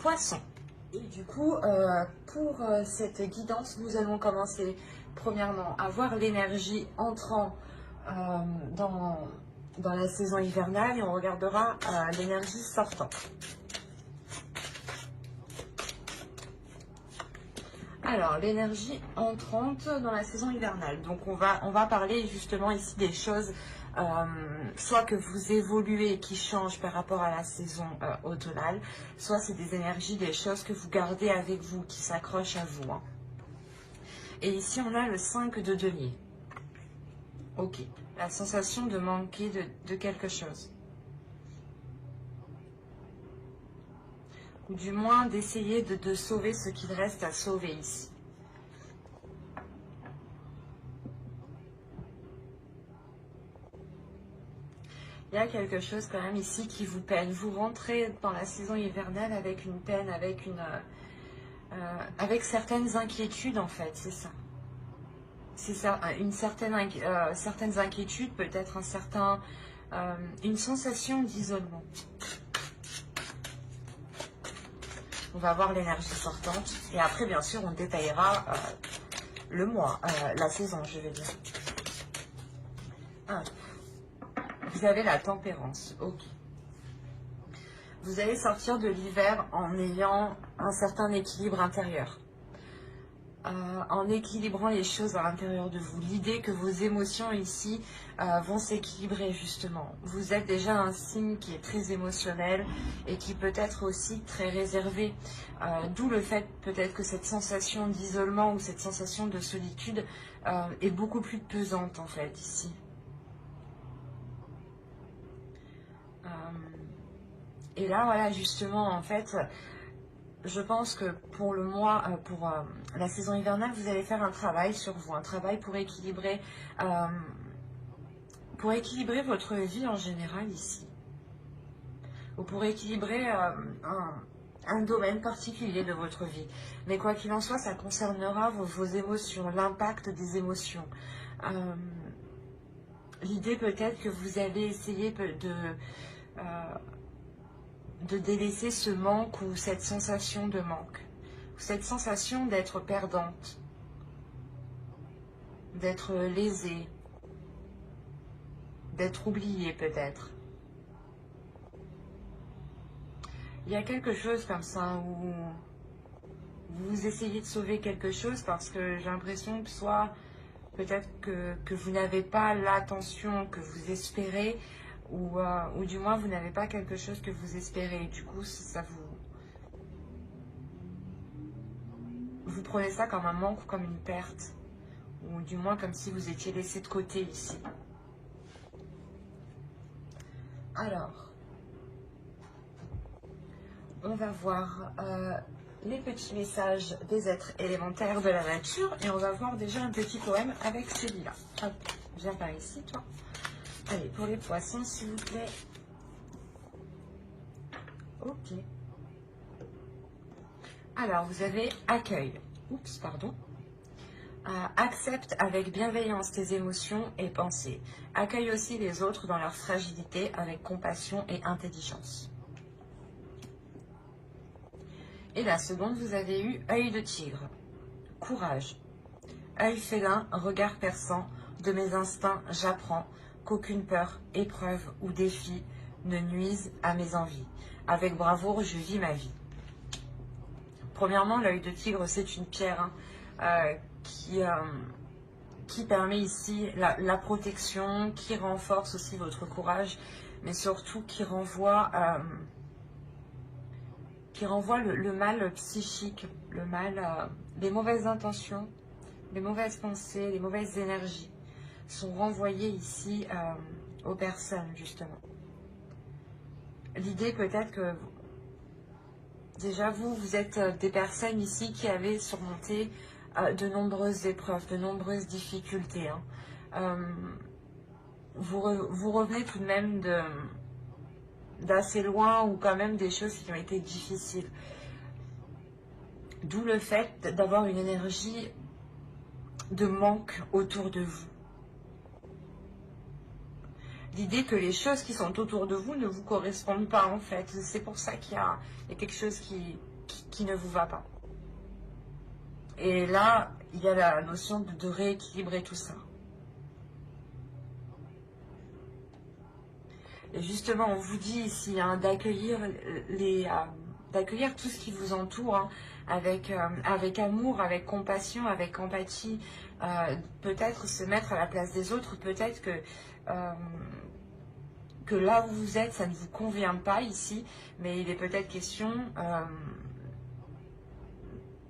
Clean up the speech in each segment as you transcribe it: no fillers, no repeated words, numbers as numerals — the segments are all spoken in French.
Poissons. Et du coup, pour cette guidance, nous allons commencer premièrement à voir l'énergie entrant dans la saison hivernale et on regardera l'énergie sortant. Alors, l'énergie entrante dans la saison hivernale. Donc, on va parler justement ici des choses, soit que vous évoluez, qui changent par rapport à la saison automnale, soit c'est des énergies, des choses que vous gardez avec vous, qui s'accrochent à vous. Hein. Et ici, on a le 5 de denier. Ok, la sensation de manquer de quelque chose. Ou du moins d'essayer de sauver ce qu'il reste à sauver ici. Il y a quelque chose quand même ici qui vous peine. Vous rentrez dans la saison hivernale avec une peine, avec certaines inquiétudes en fait, c'est ça. C'est ça, certaines inquiétudes, peut-être une sensation d'isolement. On va voir l'énergie sortante. Et après, bien sûr, on détaillera le mois, la saison, je veux dire. Ah, vous avez la tempérance. Ok. Vous allez sortir de l'hiver en ayant un certain équilibre intérieur. En équilibrant les choses à l'intérieur de vous. L'idée que vos émotions ici vont s'équilibrer justement. Vous êtes déjà un signe qui est très émotionnel et qui peut être aussi très réservé. D'où le fait peut-être que cette sensation d'isolement ou cette sensation de solitude est beaucoup plus pesante en fait ici. Et là voilà justement en fait... Je pense que pour le mois, pour la saison hivernale, vous allez faire un travail sur vous, un travail pour équilibrer votre vie en général ici. Ou pour équilibrer un domaine particulier de votre vie. Mais quoi qu'il en soit, ça concernera vos émotions, l'impact des émotions. L'idée peut-être que vous allez essayer de délaisser ce manque ou cette sensation de manque, ou cette sensation d'être perdante, d'être lésée, d'être oubliée peut-être. Il y a quelque chose comme ça où vous essayez de sauver quelque chose parce que j'ai l'impression que soit peut-être que vous n'avez pas l'attention que vous espérez, ou du moins vous n'avez pas quelque chose que vous espérez. Du coup, ça vous prenez ça comme un manque ou comme une perte, ou du moins comme si vous étiez laissé de côté ici. Alors, on va voir les petits messages des êtres élémentaires de la nature et on va voir déjà un petit poème avec celui-là. Hop, viens par ici, toi. Allez, pour les poissons, s'il vous plaît. Ok. Alors, vous avez accueil. Oups, pardon. Accepte avec bienveillance tes émotions et pensées. Accueille aussi les autres dans leur fragilité avec compassion et intelligence. Et la seconde, vous avez eu œil de tigre. Courage. Œil félin, regard perçant, de mes instincts j'apprends qu'aucune peur, épreuve ou défi ne nuise à mes envies. Avec bravoure, je vis ma vie. Premièrement, l'œil de tigre, c'est une pierre qui permet ici la protection, qui renforce aussi votre courage, mais surtout qui renvoie le mal psychique, le mal, les mauvaises intentions, les mauvaises pensées, les mauvaises énergies sont renvoyées ici aux personnes, justement. L'idée peut-être que déjà vous êtes des personnes ici qui avez surmonté de nombreuses épreuves, de nombreuses difficultés. Hein. Vous revenez tout de même d'assez loin ou quand même des choses qui ont été difficiles. D'où le fait d'avoir une énergie de manque autour de vous. L'idée que les choses qui sont autour de vous ne vous correspondent pas en fait. C'est pour ça qu'il y a quelque chose qui ne vous va pas. Et là, il y a la notion de rééquilibrer tout ça. Et justement, on vous dit ici hein, d'accueillir d'accueillir tout ce qui vous entoure hein, avec amour, avec compassion, avec empathie. Peut-être se mettre à la place des autres, peut-être que là où vous êtes, ça ne vous convient pas ici, mais il est peut-être question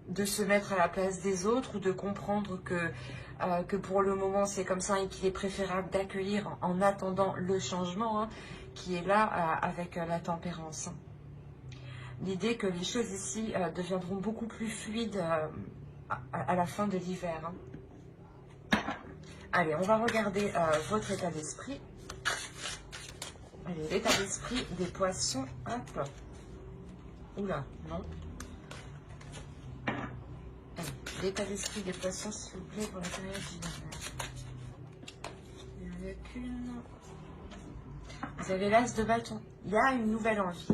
de se mettre à la place des autres ou de comprendre que pour le moment c'est comme ça et qu'il est préférable d'accueillir en attendant le changement hein, qui est là avec la tempérance. L'idée que les choses ici deviendront beaucoup plus fluides à la fin de l'hiver. Hein. Allez, on va regarder votre état d'esprit. Allez, l'état d'esprit des poissons. Hop. Oula, non. L'état d'esprit des poissons, s'il vous plaît, pour la période hivernale. Il n'y en a qu'une. Vous avez l'as de bâton. Il y a une nouvelle envie.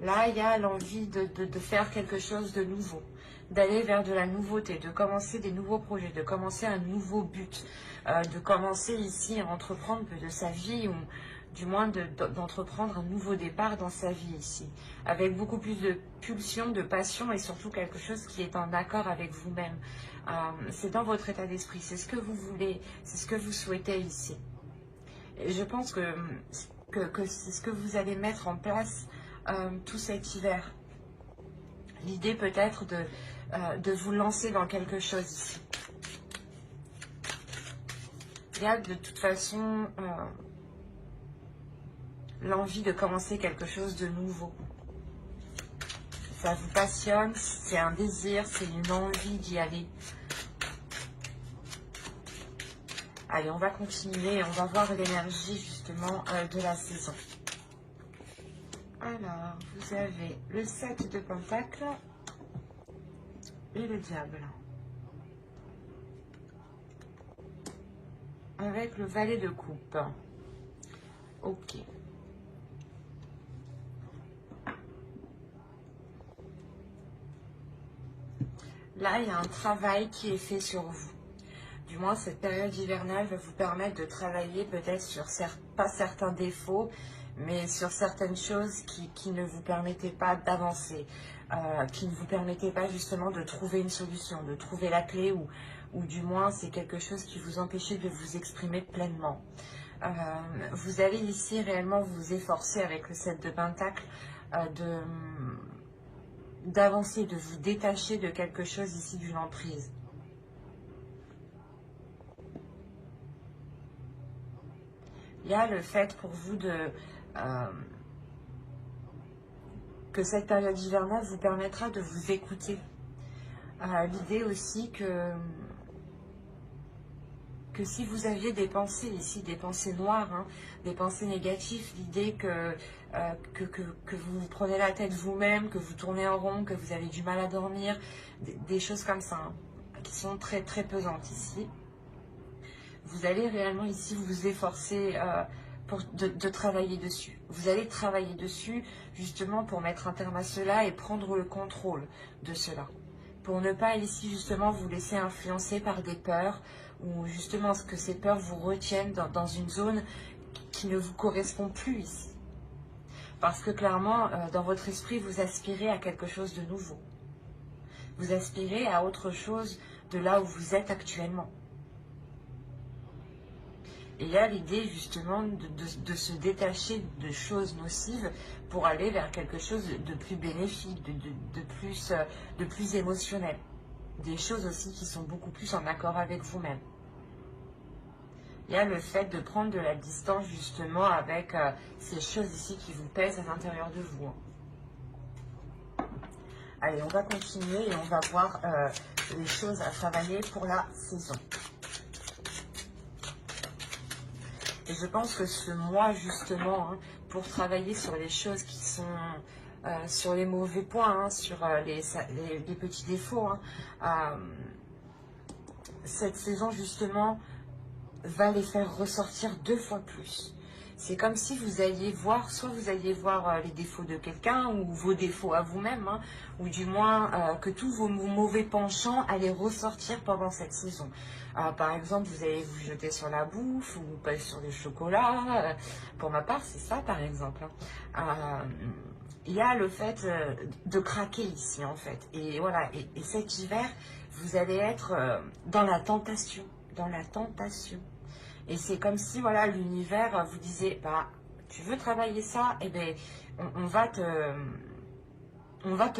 Là, il y a l'envie de faire quelque chose de nouveau, d'aller vers de la nouveauté, de commencer des nouveaux projets, de commencer un nouveau but, de commencer ici à entreprendre de sa vie ou du moins d'entreprendre un nouveau départ dans sa vie ici, avec beaucoup plus de pulsion, de passion et surtout quelque chose qui est en accord avec vous-même. C'est dans votre état d'esprit, c'est ce que vous voulez, c'est ce que vous souhaitez ici. Et je pense que c'est ce que vous allez mettre en place tout cet hiver. L'idée peut-être de vous lancer dans quelque chose ici. Il y a de toute façon l'envie de commencer quelque chose de nouveau. Ça vous passionne, c'est un désir, c'est une envie d'y aller. Allez, on va continuer, on va voir l'énergie justement de la saison. Alors, vous avez le 7 de Pentacles et le diable. Avec le valet de coupe. Ok. Là, il y a un travail qui est fait sur vous. Du moins, cette période hivernale va vous permettre de travailler peut-être sur, pas certains défauts, mais sur certaines choses qui ne vous permettaient pas d'avancer, qui ne vous permettaient pas justement de trouver une solution, de trouver la clé, ou du moins c'est quelque chose qui vous empêchait de vous exprimer pleinement. Vous allez ici réellement vous efforcer avec le 7 de Pentacle d'avancer, de vous détacher de quelque chose ici, d'une emprise. Il y a le fait pour vous que cette période hivernale vous permettra de vous écouter. L'idée aussi que si vous aviez des pensées ici, des pensées noires, hein, des pensées négatives, l'idée que vous vous prenez la tête vous-même, que vous tournez en rond, que vous avez du mal à dormir, des choses comme ça, hein, qui sont très très pesantes ici. Vous allez réellement ici vous efforcer de travailler dessus. Vous allez travailler dessus justement pour mettre un terme à cela et prendre le contrôle de cela. Pour ne pas ici justement vous laisser influencer par des peurs ou justement que ces peurs vous retiennent dans une zone qui ne vous correspond plus ici. Parce que clairement, dans votre esprit, vous aspirez à quelque chose de nouveau. Vous aspirez à autre chose de là où vous êtes actuellement. Et il y a l'idée justement de se détacher de choses nocives pour aller vers quelque chose de plus bénéfique, de plus émotionnel. Des choses aussi qui sont beaucoup plus en accord avec vous-même. Il y a le fait de prendre de la distance justement avec ces choses ici qui vous pèsent à l'intérieur de vous. Allez, on va continuer et on va voir les choses à travailler pour la saison. Et je pense que ce mois, justement, hein, pour travailler sur les choses qui sont sur les mauvais points, hein, sur les petits défauts, hein, cette saison, justement, va les faire ressortir 2 fois plus. C'est comme si vous alliez voir, soit vous alliez voir les défauts de quelqu'un ou vos défauts à vous-même, hein, ou du moins que tous vos mauvais penchants allaient ressortir pendant cette saison. Par exemple, vous allez vous jeter sur la bouffe ou pas sur le chocolat. Pour ma part, c'est ça par exemple, hein. Il y a le fait de craquer ici en fait. Et voilà, et cet hiver, vous allez être dans la tentation, dans la tentation. Et c'est comme si, voilà, l'univers vous disait, bah, tu veux travailler ça, eh bien, on va te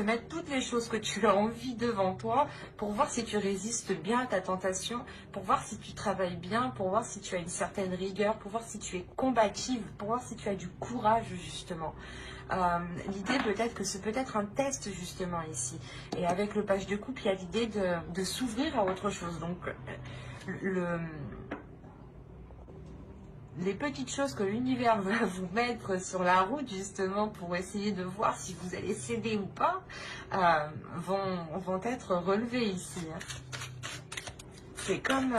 mettre toutes les choses que tu as envie devant toi pour voir si tu résistes bien à ta tentation, pour voir si tu travailles bien, pour voir si tu as une certaine rigueur, pour voir si tu es combative, pour voir si tu as du courage, justement. L'idée peut-être que c'est peut-être un test justement ici. Et avec le page de coupe, il y a l'idée de s'ouvrir à autre chose. Donc, les petites choses que l'univers va vous mettre sur la route justement pour essayer de voir si vous allez céder ou pas, vont être relevées ici, hein. C'est comme...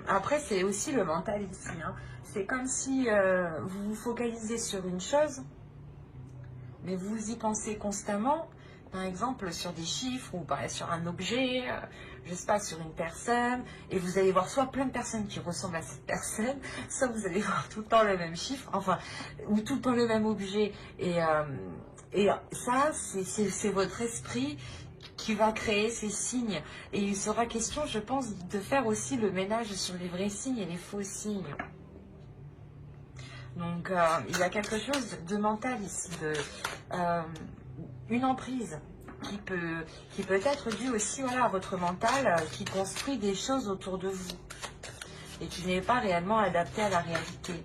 après, c'est aussi le mental ici, hein. C'est comme si vous vous focalisez sur une chose, mais vous y pensez constamment, par exemple sur des chiffres ou sur un objet, je ne sais pas, sur une personne, et vous allez voir soit plein de personnes qui ressemblent à cette personne, soit vous allez voir tout le temps le même chiffre, enfin, ou tout le temps le même objet, et ça, c'est votre esprit qui va créer ces signes, et il sera question, je pense, de faire aussi le ménage sur les vrais signes et les faux signes. Donc, il y a quelque chose de mental ici, une emprise qui peut être due aussi, voilà, à votre mental qui construit des choses autour de vous et qui n'est pas réellement adapté à la réalité.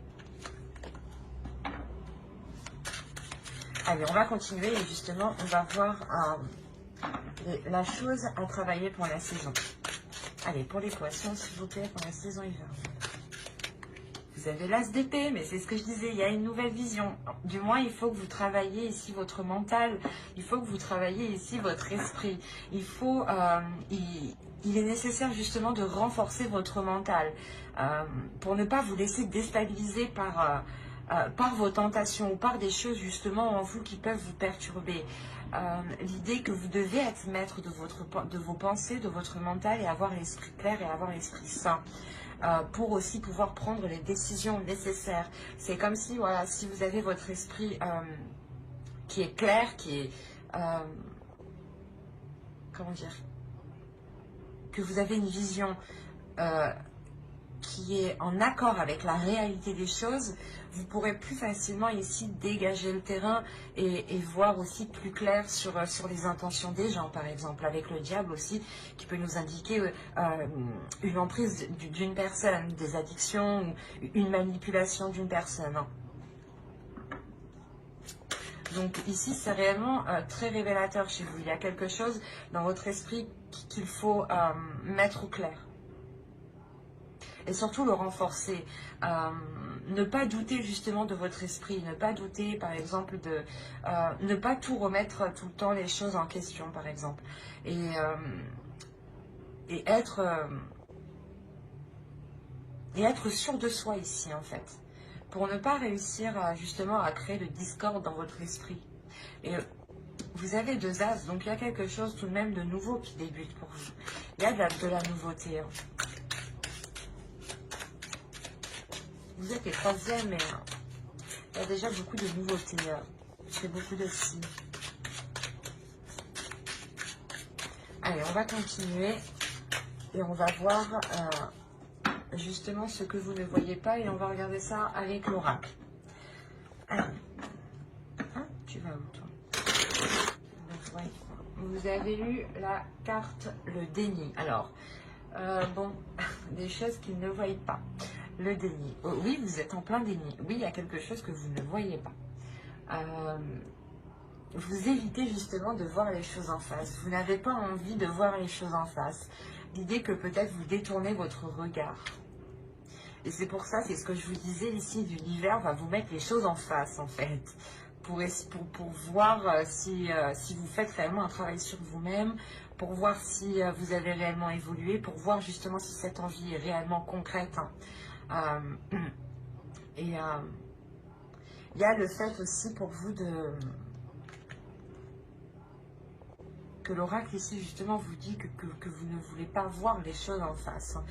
Allez, on va continuer et justement, on va voir la chose à travailler pour la saison. Allez, pour les poissons, s'il vous plaît, pour la saison hiver. Vous avez l'as d'épée, mais c'est ce que je disais, il y a une nouvelle vision. Du moins, il faut que vous travailliez ici votre mental, il faut que vous travailliez ici votre esprit. Il est nécessaire justement de renforcer votre mental pour ne pas vous laisser déstabiliser par vos tentations ou par des choses justement en vous qui peuvent vous perturber. L'idée que vous devez être maître de vos pensées, de votre mental et avoir l'esprit clair et avoir l'esprit sain. Pour aussi pouvoir prendre les décisions nécessaires. C'est comme si, voilà, si vous avez votre esprit qui est clair, qui est, comment dire, que vous avez une vision qui est en accord avec la réalité des choses, vous pourrez plus facilement ici dégager le terrain et voir aussi plus clair sur les intentions des gens, par exemple, avec le diable aussi, qui peut nous indiquer une emprise d'une personne, des addictions, ou une manipulation d'une personne. Donc ici, c'est réellement très révélateur chez vous. Il y a quelque chose dans votre esprit qu'il faut mettre au clair. Et surtout le renforcer. Ne pas douter justement de votre esprit, ne pas douter par exemple ne pas tout remettre tout le temps les choses en question par exemple. Et être sûr de soi ici en fait. Pour ne pas réussir justement à créer le discorde dans votre esprit. Et vous avez 2 as, donc il y a quelque chose tout de même de nouveau qui débute pour vous. Il y a de la nouveauté. Vous êtes les 3e, mais il y a déjà beaucoup de nouveautés. C'est beaucoup de signes. Allez, on va continuer et on va voir justement ce que vous ne voyez pas et on va regarder ça avec l'oracle. Allez. Hein, tu vas où toi? Donc, ouais. Vous avez eu la carte le déni. Alors, bon, des choses qu'ils ne voient pas. Le déni. Oh, oui, vous êtes en plein déni. Oui, il y a quelque chose que vous ne voyez pas. Vous évitez justement de voir les choses en face. Vous n'avez pas envie de voir les choses en face. L'idée que peut-être vous détournez votre regard. Et c'est pour ça, c'est ce que je vous disais ici, l'univers va vous mettre les choses en face en fait. Pour voir si vous faites réellement un travail sur vous-même, pour voir si vous avez réellement évolué, pour voir justement si cette envie est réellement concrète. Hein. il y a le fait aussi pour vous que l'oracle ici justement vous dit que vous ne voulez pas voir les choses en face, hein,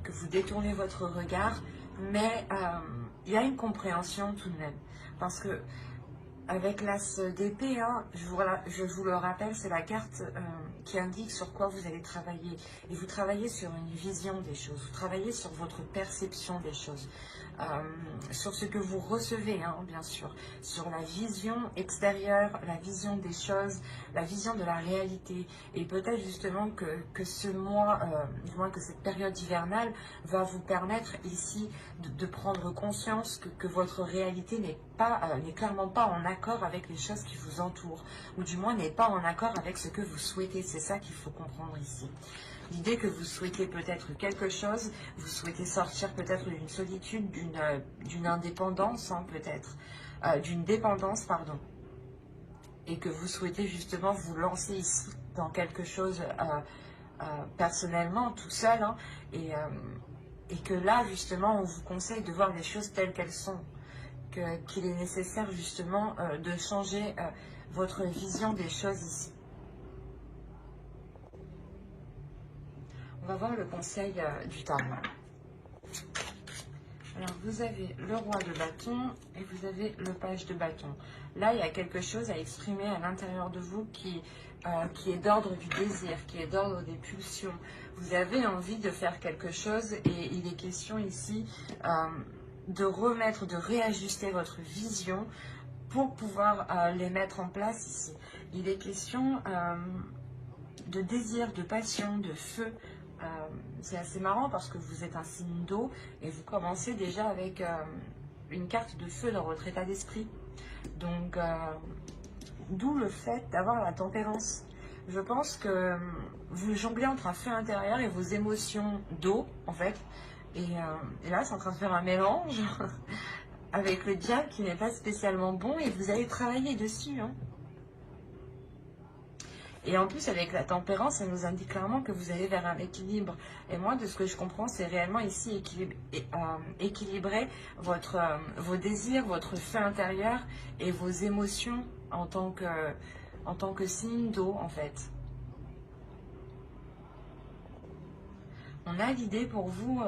que vous détournez votre regard, mais il y a une compréhension tout de même. Parce que avec l'as d'épée, hein, je vous le rappelle, c'est la carte qui indique sur quoi vous allez travailler. Et vous travaillez sur une vision des choses, vous travaillez sur votre perception des choses, sur ce que vous recevez, hein, bien sûr, sur la vision extérieure, la vision des choses, la vision de la réalité. Et peut-être justement que ce mois, du moins que cette période hivernale, va vous permettre ici de prendre conscience que votre réalité n'est clairement pas en accord avec les choses qui vous entourent, ou du moins n'est pas en accord avec ce que vous souhaitez. C'est ça qu'il faut comprendre ici. L'idée que vous souhaitez peut-être quelque chose, vous souhaitez sortir peut-être d'une solitude, d'une indépendance, hein, peut-être, d'une dépendance, pardon, et que vous souhaitez justement vous lancer ici dans quelque chose personnellement, tout seul, hein, et que là, justement, on vous conseille de voir les choses telles qu'elles sont, qu'il est nécessaire, justement, de changer votre vision des choses ici. On va voir le conseil du tarot. Alors, vous avez le roi de bâton et vous avez le page de bâton. Là, il y a quelque chose à exprimer à l'intérieur de vous qui est d'ordre du désir, qui est d'ordre des pulsions. Vous avez envie de faire quelque chose et il est question ici de remettre, de réajuster votre vision pour pouvoir les mettre en place ici. Il est question de désir, de passion, de feu. C'est assez marrant parce que vous êtes un signe d'eau et vous commencez déjà avec une carte de feu dans votre état d'esprit. Donc, d'où le fait d'avoir la tempérance. Je pense que vous jonglez entre un feu intérieur et vos émotions d'eau, en fait. Et là, c'est en train de faire un mélange avec le diable qui n'est pas spécialement bon et vous allez travailler dessus, hein. Et en plus, avec la tempérance, ça nous indique clairement que vous allez vers un équilibre. Et moi, de ce que je comprends, c'est réellement ici équilibrer vos désirs, votre feu intérieur et vos émotions en tant que signe d'eau, en fait. On a l'idée pour vous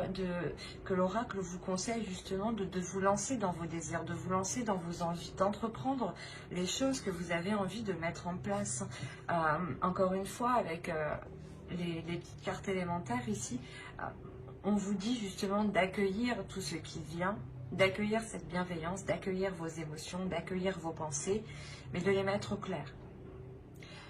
que l'oracle vous conseille justement de vous lancer dans vos désirs, de vous lancer dans vos envies, d'entreprendre les choses que vous avez envie de mettre en place. Encore une fois, avec les petites cartes élémentaires ici, on vous dit justement d'accueillir tout ce qui vient, d'accueillir cette bienveillance, d'accueillir vos émotions, d'accueillir vos pensées, mais de les mettre au clair.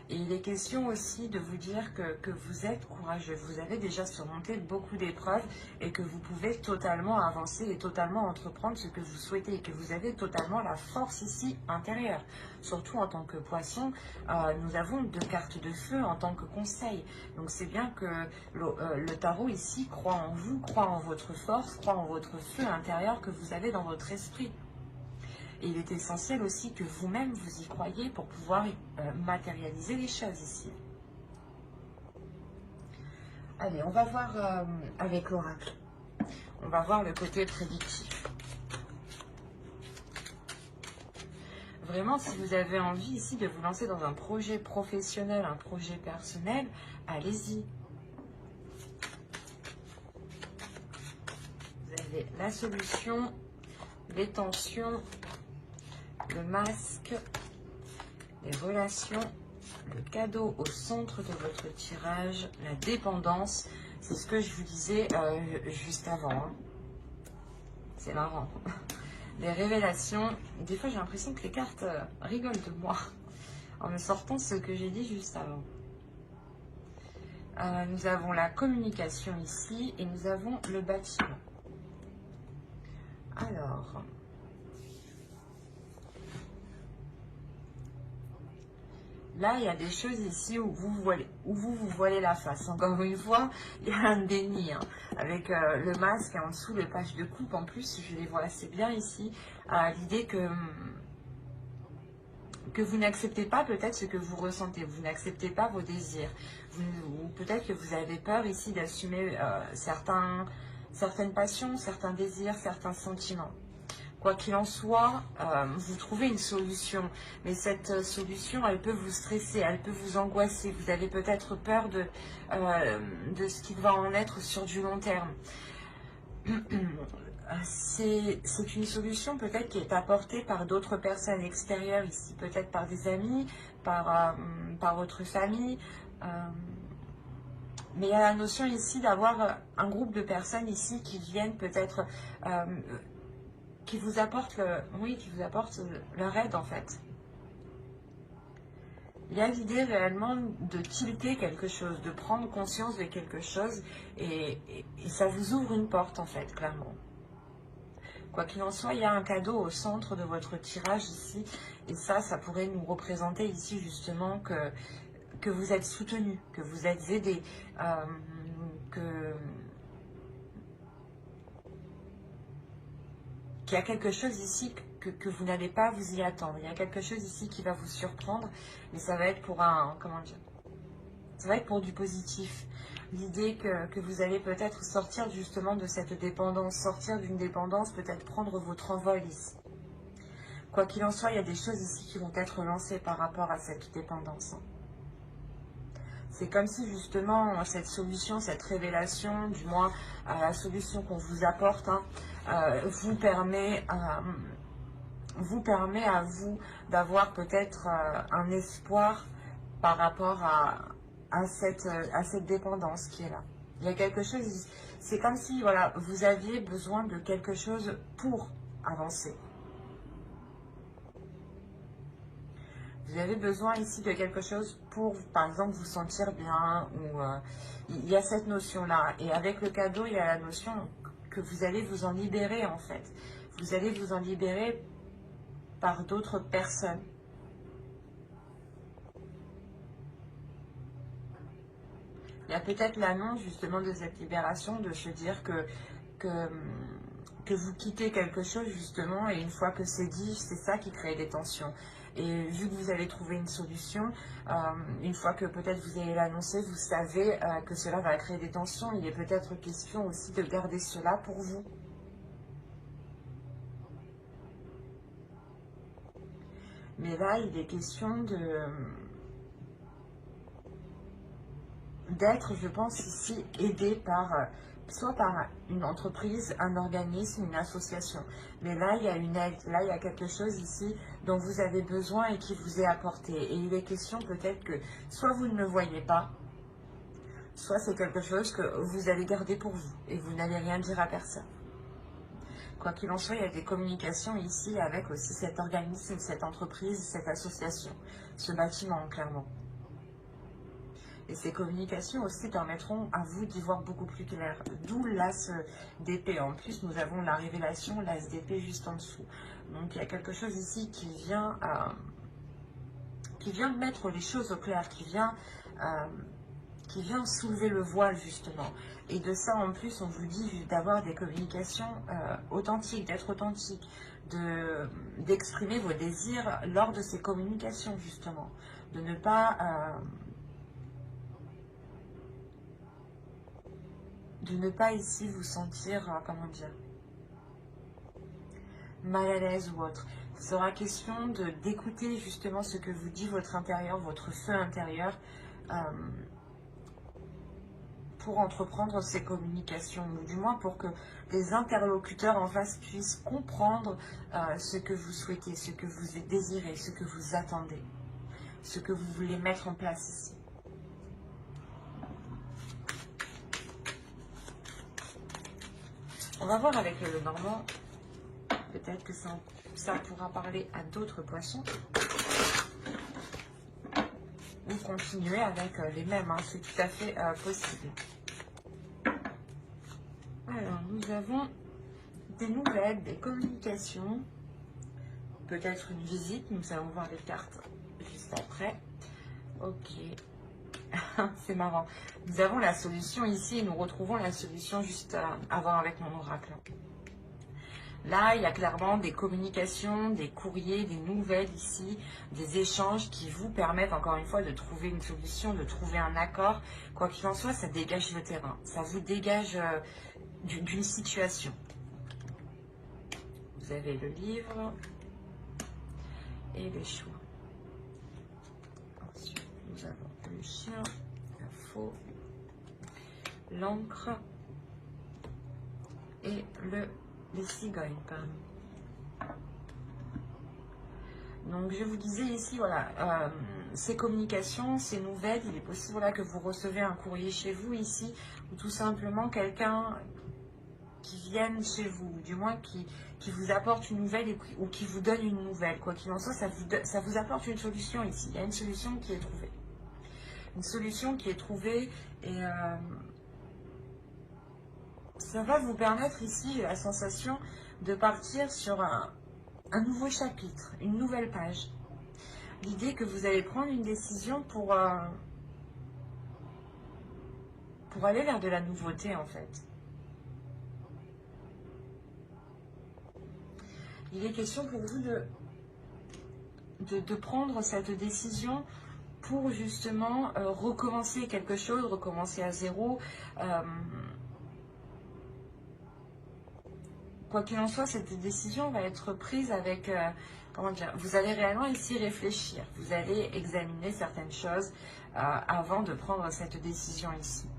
Et il est question aussi de vous dire que vous êtes courageux, vous avez déjà surmonté beaucoup d'épreuves et que vous pouvez totalement avancer et totalement entreprendre ce que vous souhaitez et que vous avez totalement la force ici intérieure. Surtout en tant que poisson, nous avons 2 cartes de feu en tant que conseil. Donc c'est bien que le tarot ici croit en vous, croit en votre force, croit en votre feu intérieur que vous avez dans votre esprit. Et il est essentiel aussi que vous-même vous y croyez pour pouvoir matérialiser les choses ici. Allez, on va voir avec l'oracle. On va voir le côté prédictif. Vraiment, si vous avez envie ici de vous lancer dans un projet professionnel, un projet personnel, allez-y. Vous avez la solution, les tensions, le masque, les relations, le cadeau au centre de votre tirage, la dépendance. C'est ce que je vous disais juste avant. Hein. C'est marrant. Les révélations. Des fois, j'ai l'impression que les cartes rigolent de moi en me sortant ce que j'ai dit juste avant. Nous avons la communication ici et nous avons le bâtiment. Alors... Là, il y a des choses ici où vous vous voilez la face. Encore une fois, il y a un déni. Hein, avec le masque et en dessous, le page de coupe. En plus, je les vois assez bien ici. L'idée que vous n'acceptez pas peut-être ce que vous ressentez. Vous n'acceptez pas vos désirs. Ou peut-être que vous avez peur ici d'assumer certaines passions, certains désirs, certains sentiments. Quoi qu'il en soit, vous trouvez une solution. Mais cette solution, elle peut vous stresser, elle peut vous angoisser. Vous avez peut-être peur de ce qu'il va en être sur du long terme. C'est une solution peut-être qui est apportée par d'autres personnes extérieures ici, peut-être par des amis, par votre famille. Mais il y a la notion ici d'avoir un groupe de personnes ici qui viennent peut-être, qui vous apportent leur aide en fait. Il y a l'idée réellement de tilter quelque chose, de prendre conscience de quelque chose et ça vous ouvre une porte en fait, clairement. Quoi qu'il en soit, il y a un cadeau au centre de votre tirage ici et ça pourrait nous représenter ici justement que vous êtes soutenu, que vous êtes aidé, qu'il y a quelque chose ici que vous n'allez pas vous y attendre. Il y a quelque chose ici qui va vous surprendre, mais ça va être pour ça va être pour du positif. L'idée que vous allez peut-être sortir justement de cette dépendance, sortir d'une dépendance, peut-être prendre votre envol ici. Quoi qu'il en soit, il y a des choses ici qui vont être lancées par rapport à cette dépendance. C'est comme si justement cette solution, cette révélation, du moins la solution qu'on vous apporte, vous permet à vous d'avoir peut-être un espoir par rapport à cette dépendance qui est là. Il y a quelque chose, c'est comme si voilà, vous aviez besoin de quelque chose pour avancer. Vous avez besoin ici de quelque chose pour, par exemple, vous sentir bien. Ou il y a cette notion-là. Et avec le cadeau, il y a la notion que vous allez vous en libérer, en fait. Vous allez vous en libérer par d'autres personnes. Il y a peut-être l'annonce, justement, de cette libération, de se dire que vous quittez quelque chose, justement, et une fois que c'est dit, c'est ça qui crée des tensions. Et vu que vous allez trouver une solution, une fois que peut-être vous allez l'annoncer, vous savez que cela va créer des tensions. Il est peut-être question aussi de garder cela pour vous. Mais là, il est question d'être, je pense, ici aidé par soit par une entreprise, un organisme, une association. Mais là, il y a une aide, là, il y a quelque chose ici dont vous avez besoin et qui vous est apporté. Et il est question peut-être que soit vous ne le voyez pas, soit c'est quelque chose que vous allez garder pour vous et vous n'allez rien dire à personne. Quoi qu'il en soit, il y a des communications ici avec aussi cet organisme, cette entreprise, cette association, ce bâtiment, clairement. Et ces communications aussi permettront à vous d'y voir beaucoup plus clair. D'où l'as d'épée. En plus, nous avons la révélation, l'as d'épée juste en dessous. Donc, il y a quelque chose ici qui vient mettre les choses au clair, qui vient soulever le voile, justement. Et de ça, en plus, on vous dit d'avoir des communications authentiques, d'être authentique, d'exprimer vos désirs lors de ces communications, justement. De ne pas... ici vous sentir, comment dire, mal à l'aise ou autre. Il sera question d'écouter justement ce que vous dit votre intérieur, votre feu intérieur, pour entreprendre ces communications, ou du moins pour que les interlocuteurs en face puissent comprendre ce que vous souhaitez, ce que vous désirez, ce que vous attendez, ce que vous voulez mettre en place ici. On va voir avec le Lenormand. Peut-être que ça pourra parler à d'autres poissons. Ou continuer avec les mêmes. Hein, c'est tout à fait possible. Alors, nous avons des nouvelles, des communications. Peut-être une visite. Nous allons voir les cartes juste après. Ok. C'est marrant. Nous avons la solution ici et nous retrouvons la solution juste avant avec mon oracle. Là, il y a clairement des communications, des courriers, des nouvelles ici, des échanges qui vous permettent encore une fois de trouver une solution, de trouver un accord. Quoi qu'il en soit, ça dégage le terrain. Ça vous dégage d'une situation. Vous avez le livre et le choix. Ensuite, nous avons le chien, la faux, l'encre et les cigognes, pardon. Donc je vous disais ici, voilà, ces communications, ces nouvelles, il est possible voilà, que vous recevez un courrier chez vous ici, ou tout simplement quelqu'un qui vienne chez vous, ou du moins qui vous apporte une nouvelle ou qui vous donne une nouvelle. Quoi qu'il en soit, ça vous apporte une solution ici. Il y a une solution qui est trouvée. Une solution qui est trouvée et ça va vous permettre ici la sensation de partir sur un nouveau chapitre, une nouvelle page. L'idée que vous allez prendre une décision pour aller vers de la nouveauté en fait. Il est question pour vous de prendre cette décision pour justement recommencer quelque chose, recommencer à zéro. Quoi qu'il en soit, cette décision va être prise avec, comment dire, vous allez réellement ici réfléchir. Vous allez examiner certaines choses avant de prendre cette décision ici.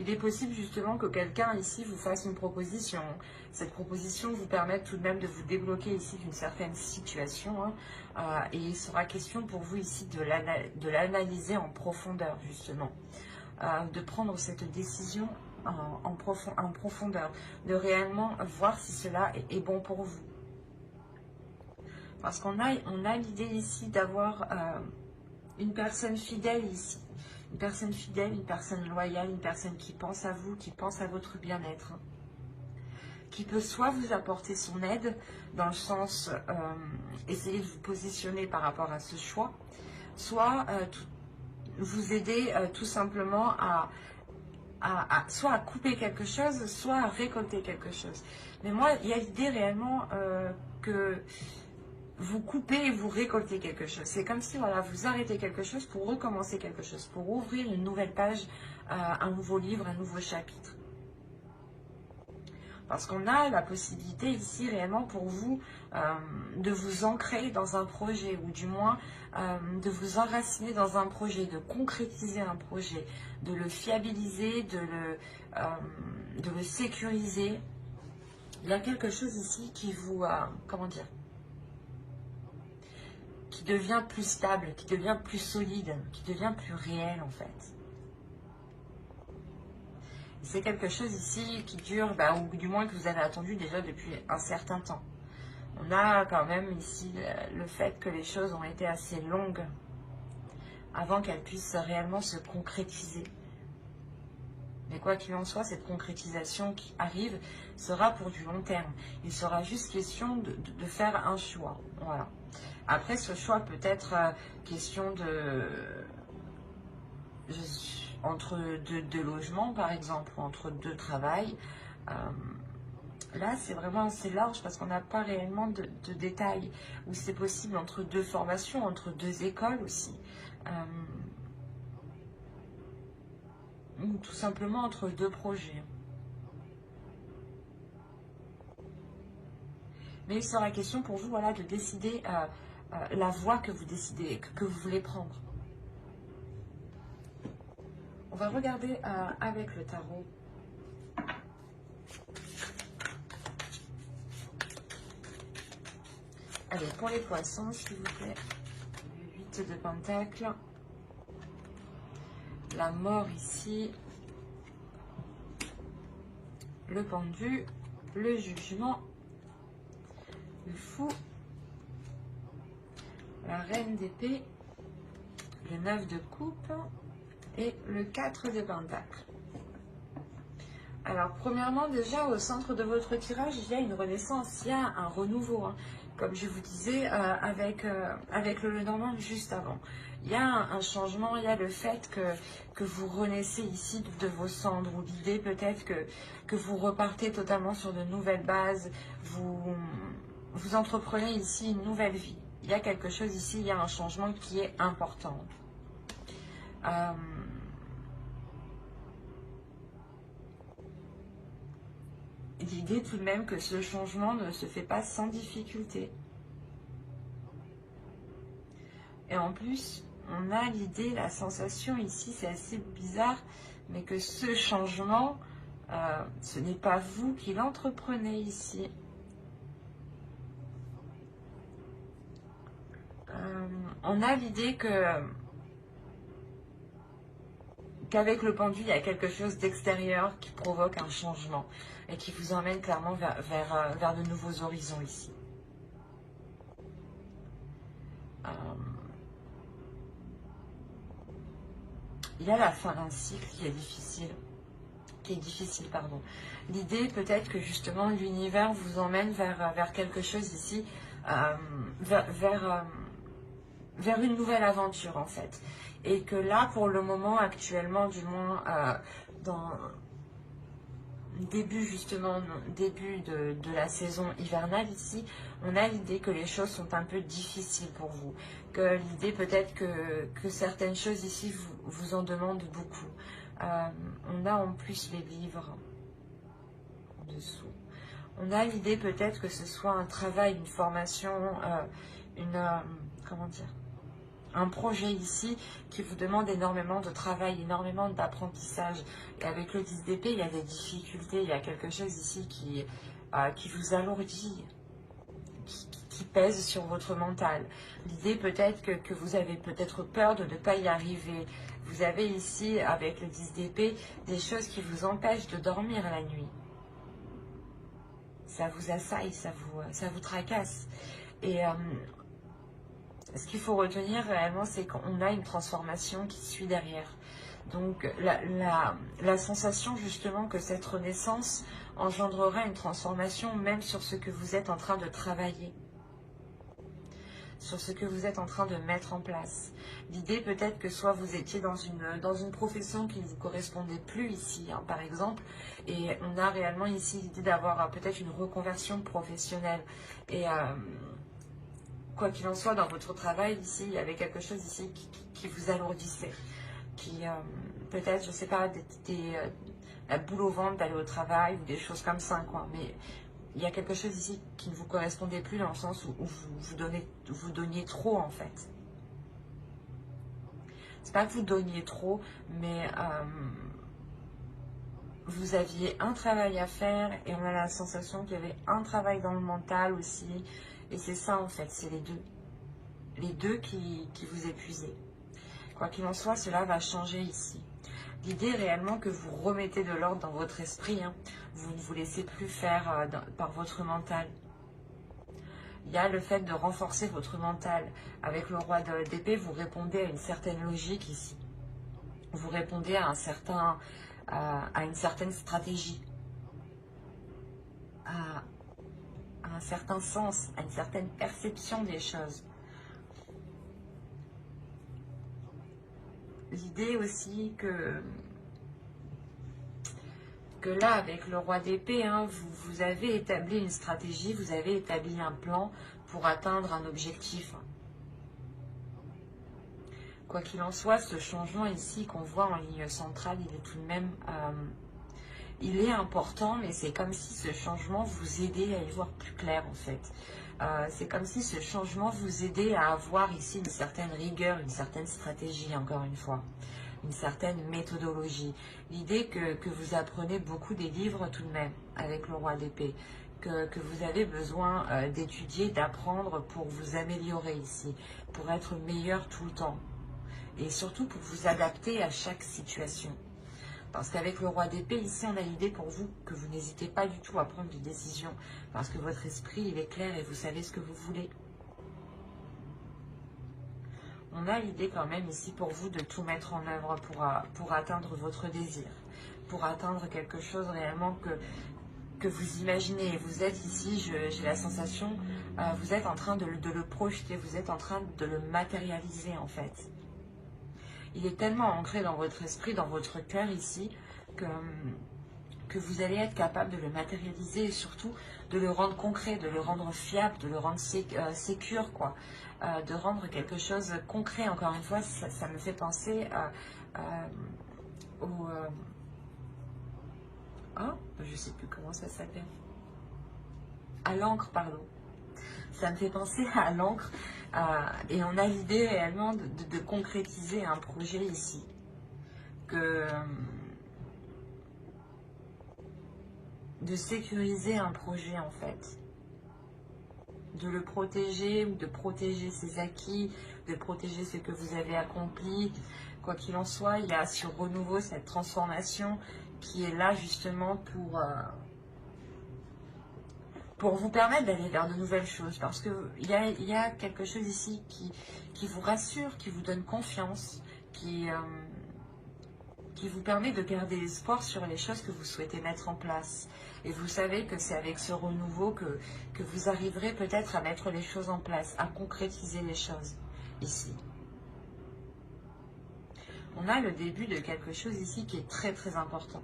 Il est possible justement que quelqu'un ici vous fasse une proposition. Cette proposition vous permette tout de même de vous débloquer ici d'une certaine situation. Et il sera question pour vous ici de l'analyser en profondeur justement. De prendre cette décision en profondeur. De réellement voir si cela est bon pour vous. Parce qu'on a l'idée ici d'avoir une personne fidèle ici. Une personne fidèle, une personne loyale, une personne qui pense à vous, qui pense à votre bien-être. Qui peut soit vous apporter son aide, dans le sens essayer de vous positionner par rapport à ce choix, soit vous aider tout simplement soit à couper quelque chose, soit à récolter quelque chose. Mais moi, il y a l'idée réellement que vous coupez et vous récoltez quelque chose. C'est comme si voilà, vous arrêtez quelque chose pour recommencer quelque chose, pour ouvrir une nouvelle page, un nouveau livre, un nouveau chapitre. Parce qu'on a la possibilité ici réellement pour vous de vous ancrer dans un projet, ou du moins de vous enraciner dans un projet, de concrétiser un projet, de le fiabiliser, de le sécuriser. Il y a quelque chose ici qui vous, comment dire, qui devient plus stable, qui devient plus solide, qui devient plus réel en fait. C'est quelque chose ici qui dure, ou du moins que vous avez attendu déjà depuis un certain temps. On a quand même ici le fait que les choses ont été assez longues avant qu'elles puissent réellement se concrétiser. Mais quoi qu'il en soit, cette concrétisation qui arrive sera pour du long terme. Il sera juste question de faire un choix. Voilà. Après, ce choix peut être question entre deux logements, par exemple, ou entre deux travails. Là, c'est vraiment assez large parce qu'on n'a pas réellement de détails. Ou c'est possible entre deux formations, entre deux écoles aussi. Ou tout simplement entre deux projets. Mais il sera question pour vous voilà, de décider la voie que vous décidez, que vous voulez prendre. On va regarder avec le tarot. Allez, pour les poissons, s'il vous plaît. Le 8 de Pentacle. La mort ici. Le pendu. Le jugement. Le fou. La reine d'épée. Le 9 de coupe. Et le 4 de Pentacle. Alors, premièrement, déjà, au centre de votre tirage, il y a une renaissance, il y a un renouveau. Hein. Comme je vous disais avec le Lenormand juste avant. Il y a un changement, il y a le fait que vous renaissez ici de vos cendres, ou l'idée peut-être que vous repartez totalement sur de nouvelles bases, vous entreprenez ici une nouvelle vie. Il y a quelque chose ici, il y a un changement qui est important. l'idée tout de même que ce changement ne se fait pas sans difficulté. Et en plus, on a l'idée, la sensation ici, c'est assez bizarre, mais que ce changement, ce n'est pas vous qui l'entreprenez ici. On a l'idée qu'avec le pendu, il y a quelque chose d'extérieur qui provoque un changement et qui vous emmène clairement vers de nouveaux horizons ici. Il y a la fin d'un cycle qui est difficile. Pardon. L'idée peut-être que justement l'univers vous emmène vers quelque chose ici, vers une nouvelle aventure en fait. Et que là, pour le moment, actuellement, du moins, dans début de la saison hivernale ici, on a l'idée que les choses sont un peu difficiles pour vous. Que l'idée peut-être que certaines choses ici vous en demandent beaucoup. On a en plus les livres en dessous. On a l'idée peut-être que ce soit un travail, une formation, comment dire, un projet ici qui vous demande énormément de travail, énormément d'apprentissage. Et avec le 10 d'épée, il y a des difficultés, il y a quelque chose ici qui vous alourdit, qui pèse sur votre mental. L'idée peut-être que vous avez peut-être peur de ne pas y arriver. Vous avez ici, avec le 10 d'épée, des choses qui vous empêchent de dormir la nuit. Ça vous assaille, ça vous tracasse. Et ce qu'il faut retenir réellement, c'est qu'on a une transformation qui suit derrière. Donc la sensation justement que cette renaissance engendrera une transformation même sur ce que vous êtes en train de travailler, sur ce que vous êtes en train de mettre en place. L'idée peut-être que soit vous étiez dans une profession qui ne vous correspondait plus ici, hein, par exemple, et on a réellement ici l'idée d'avoir peut-être une reconversion professionnelle. Et quoi qu'il en soit, dans votre travail ici, il y avait quelque chose ici qui vous alourdissait, qui peut-être, je ne sais pas, la boule au ventre d'aller au travail ou des choses comme ça, quoi. Mais il y a quelque chose ici qui ne vous correspondait plus dans le sens où vous donniez trop en fait. C'est pas que vous donniez trop, mais vous aviez un travail à faire et on a la sensation qu'il y avait un travail dans le mental aussi. Et c'est ça en fait, c'est les deux. Les deux qui vous épuisaient. Quoi qu'il en soit, cela va changer ici. L'idée réellement que vous remettez de l'ordre dans votre esprit, hein. Vous ne vous laissez plus faire par votre mental. Il y a le fait de renforcer votre mental. Avec le roi d'épée, vous répondez à une certaine logique ici. Vous répondez à une certaine stratégie, à un certain sens, à une certaine perception des choses. L'idée aussi que là, avec le roi d'épée, hein, vous avez établi une stratégie, vous avez établi un plan pour atteindre un objectif. Quoi qu'il en soit, ce changement ici qu'on voit en ligne centrale, il est tout de même... il est important, mais c'est comme si ce changement vous aidait à y voir plus clair en fait. C'est comme si ce changement vous aidait à avoir ici une certaine rigueur, une certaine stratégie, encore une fois. Une certaine méthodologie. L'idée que vous apprenez beaucoup des livres tout de même avec le roi d'épée, que vous avez besoin d'étudier, d'apprendre pour vous améliorer ici, pour être meilleur tout le temps et surtout pour vous adapter à chaque situation. Parce qu'avec le roi d'épée, ici on a l'idée pour vous que vous n'hésitez pas du tout à prendre des décisions parce que votre esprit il est clair et vous savez ce que vous voulez. On a l'idée quand même ici pour vous de tout mettre en œuvre pour atteindre votre désir, pour atteindre quelque chose réellement que vous imaginez. Vous êtes ici, j'ai la sensation, vous êtes en train de le projeter, vous êtes en train de le matérialiser en fait. Il est tellement ancré dans votre esprit, dans votre cœur ici, que vous allez être capable de le matérialiser et surtout de le rendre concret, de le rendre fiable, de le rendre sécure, quoi. De rendre quelque chose concret. Encore une fois, ça me fait penser Hein, je sais plus comment ça s'appelle. À l'encre, pardon. Ça me fait penser à l'encre. Et on a l'idée réellement de concrétiser un projet ici. De sécuriser un projet en fait. De le protéger ou de protéger ses acquis, de protéger ce que vous avez accompli. Quoi qu'il en soit, il y a sur renouveau cette transformation qui est là justement pour vous permettre d'aller vers de nouvelles choses. Parce qu'il y a quelque chose ici qui vous rassure, qui vous donne confiance, qui vous permet de garder l'espoir sur les choses que vous souhaitez mettre en place. Et vous savez que c'est avec ce renouveau que vous arriverez peut-être à mettre les choses en place, à concrétiser les choses ici. On a le début de quelque chose ici qui est très très important.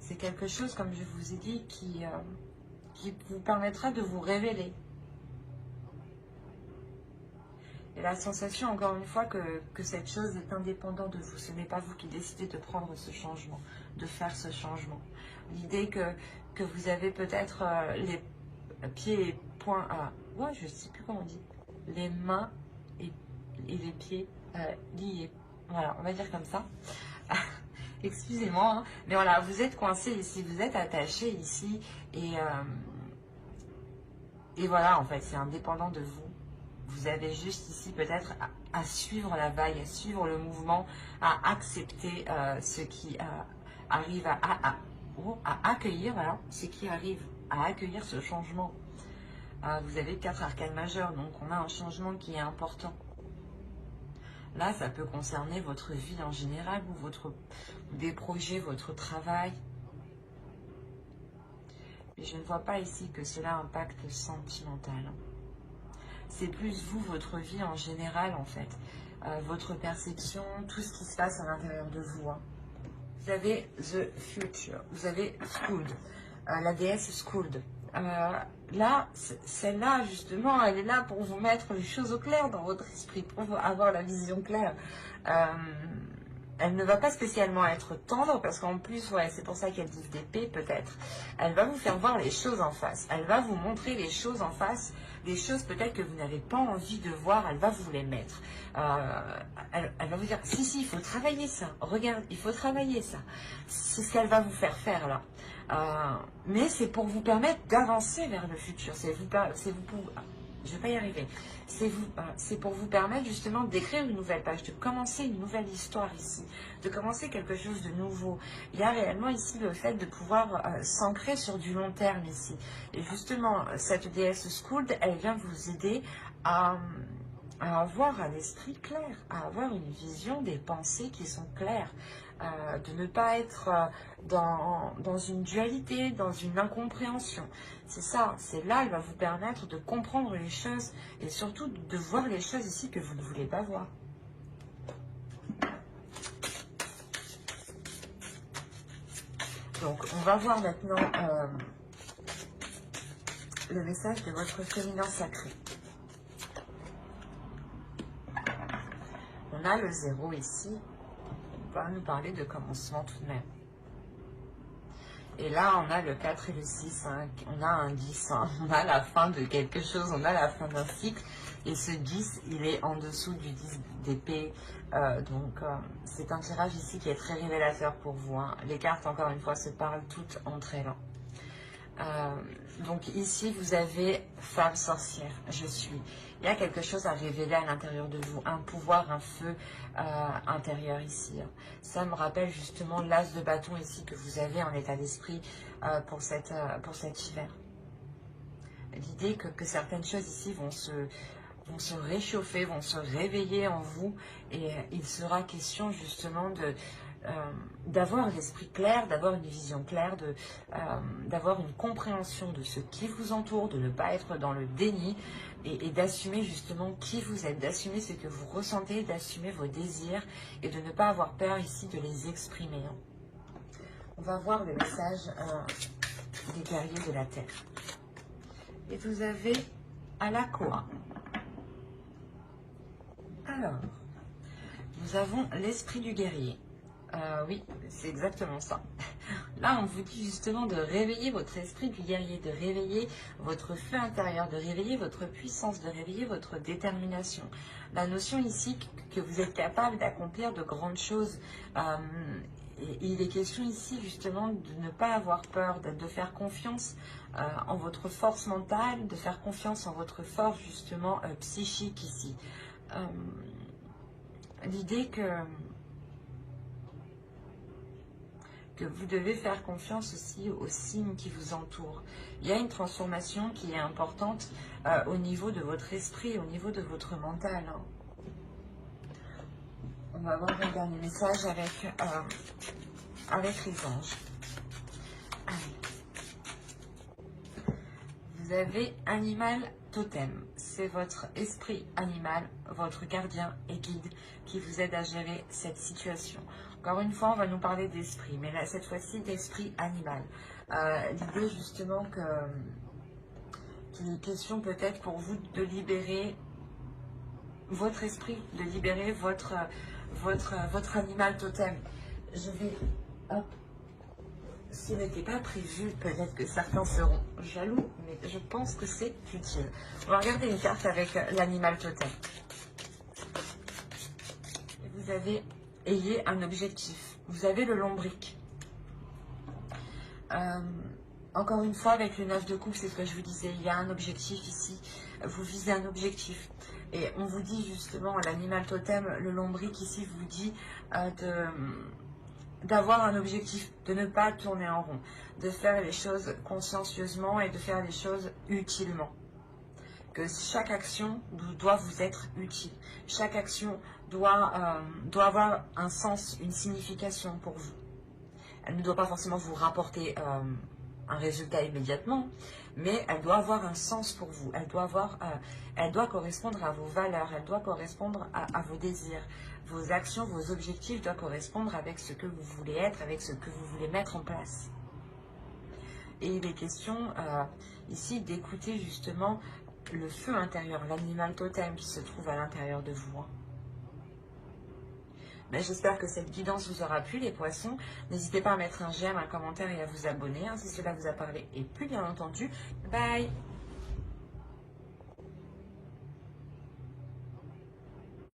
C'est quelque chose, comme je vous ai dit, qui vous permettra de vous révéler. Et la sensation, encore une fois, que cette chose est indépendante de vous. Ce n'est pas vous qui décidez de prendre ce changement, de faire ce changement. L'idée que vous avez peut-être les pieds et poings ouais, je ne sais plus comment on dit. Les mains et les pieds liés. Voilà, on va dire comme ça. Excusez-moi, hein, mais voilà, vous êtes coincé ici, vous êtes attaché ici. Et voilà, en fait, c'est indépendant de vous. Vous avez juste ici peut-être à suivre la vague, à suivre le mouvement, à accepter ce qui arrive à accueillir, voilà, ce qui arrive à accueillir ce changement. Vous avez 4 arcanes majeures, donc on a un changement qui est important. Là, ça peut concerner votre vie en général, ou des projets, votre travail. Mais je ne vois pas ici que cela impacte sentimental. C'est plus vous, votre vie en général en fait, votre perception, tout ce qui se passe à l'intérieur de vous. Hein. Vous avez The Future, vous avez Skuld, la déesse Skuld. Là, celle-là justement, elle est là pour vous mettre les choses au clair dans votre esprit, pour avoir la vision claire. Elle ne va pas spécialement être tendre, parce qu'en plus, ouais, c'est pour ça qu'elle dit d'épée peut-être. Elle va vous faire voir les choses en face. Elle va vous montrer les choses en face, des choses peut-être que vous n'avez pas envie de voir, elle va vous les mettre. Elle va vous dire, si, il faut travailler ça. Regarde, il faut travailler ça. C'est ce qu'elle va vous faire faire là. Mais c'est pour vous permettre d'avancer vers le futur. Je vais pas y arriver. C'est pour vous permettre justement d'écrire une nouvelle page, de commencer une nouvelle histoire ici, de commencer quelque chose de nouveau. Il y a réellement ici le fait de pouvoir s'ancrer sur du long terme ici. Et justement, cette déesse Skuld, elle vient vous aider à avoir un esprit clair, à avoir une vision des pensées qui sont claires, de ne pas être dans une dualité, dans une incompréhension. C'est ça, c'est là, elle va vous permettre de comprendre les choses et surtout de voir les choses ici que vous ne voulez pas voir. Donc, on va voir maintenant le message de votre féminin sacré. On a le 0 ici, on va nous parler de commencement tout de même. Et là, on a le 4 et le 6, hein. On a un 10, hein. On a la fin de quelque chose, on a la fin d'un cycle. Et ce 10, il est en dessous du 10 d'épée. Donc, c'est un tirage ici qui est très révélateur pour vous. Hein. Les cartes, encore une fois, se parlent toutes entre elles. Donc ici, vous avez femme sorcière, je suis. Il y a quelque chose à révéler à l'intérieur de vous, un pouvoir, un feu intérieur ici. Ça me rappelle justement l'as de bâton ici que vous avez en état d'esprit pour cet hiver. L'idée que certaines choses ici vont se réchauffer, vont se réveiller en vous et il sera question justement d'avoir l'esprit clair, d'avoir une vision claire, d'avoir une compréhension de ce qui vous entoure, de ne pas être dans le déni et d'assumer justement qui vous êtes, d'assumer ce que vous ressentez, d'assumer vos désirs et de ne pas avoir peur ici de les exprimer. On va voir le message des guerriers de la Terre. Et vous avez Alakoa. Alors, nous avons l'esprit du guerrier. Oui, c'est exactement ça. Là, on vous dit justement de réveiller votre esprit du guerrier, de réveiller votre feu intérieur, de réveiller votre puissance, de réveiller votre détermination. La notion ici que vous êtes capable d'accomplir de grandes choses. Et il est question ici justement de ne pas avoir peur, de faire confiance en votre force mentale, de faire confiance en votre force justement psychique ici. L'idée que vous devez faire confiance aussi aux signes qui vous entourent. Il y a une transformation qui est importante au niveau de votre esprit, au niveau de votre mental. Hein. On va voir un dernier message avec les anges. Allez. Vous avez animal totem. C'est votre esprit animal, votre gardien et guide qui vous aide à gérer cette situation. Encore une fois, on va nous parler d'esprit, mais là, cette fois-ci, d'esprit animal. L'idée, justement, qu'il est question peut-être pour vous de libérer votre esprit, de libérer votre animal totem. Je vais... Hop. Ce n'était pas prévu, peut-être que certains seront jaloux, mais je pense que c'est utile. On va regarder une carte avec l'animal totem. Vous ayez un objectif. Vous avez le lombric. Encore une fois, avec le 9 de coupe, c'est ce que je vous disais. Il y a un objectif ici. Vous visez un objectif. Et on vous dit justement, l'animal totem, le lombric ici vous dit d'avoir un objectif, de ne pas tourner en rond, de faire les choses consciencieusement et de faire les choses utilement. Que chaque action doit vous être utile. Chaque action doit avoir un sens, une signification pour vous. Elle ne doit pas forcément vous rapporter un résultat immédiatement, mais elle doit avoir un sens pour vous. Elle doit correspondre à vos valeurs, elle doit correspondre à vos désirs. Vos actions, vos objectifs doivent correspondre avec ce que vous voulez être, avec ce que vous voulez mettre en place. Et il est question ici d'écouter justement le feu intérieur, l'animal totem qui se trouve à l'intérieur de vous. Mais j'espère que cette guidance vous aura plu, les poissons. N'hésitez pas à mettre un j'aime, un commentaire et à vous abonner si cela vous a parlé. Et plus bien entendu, bye!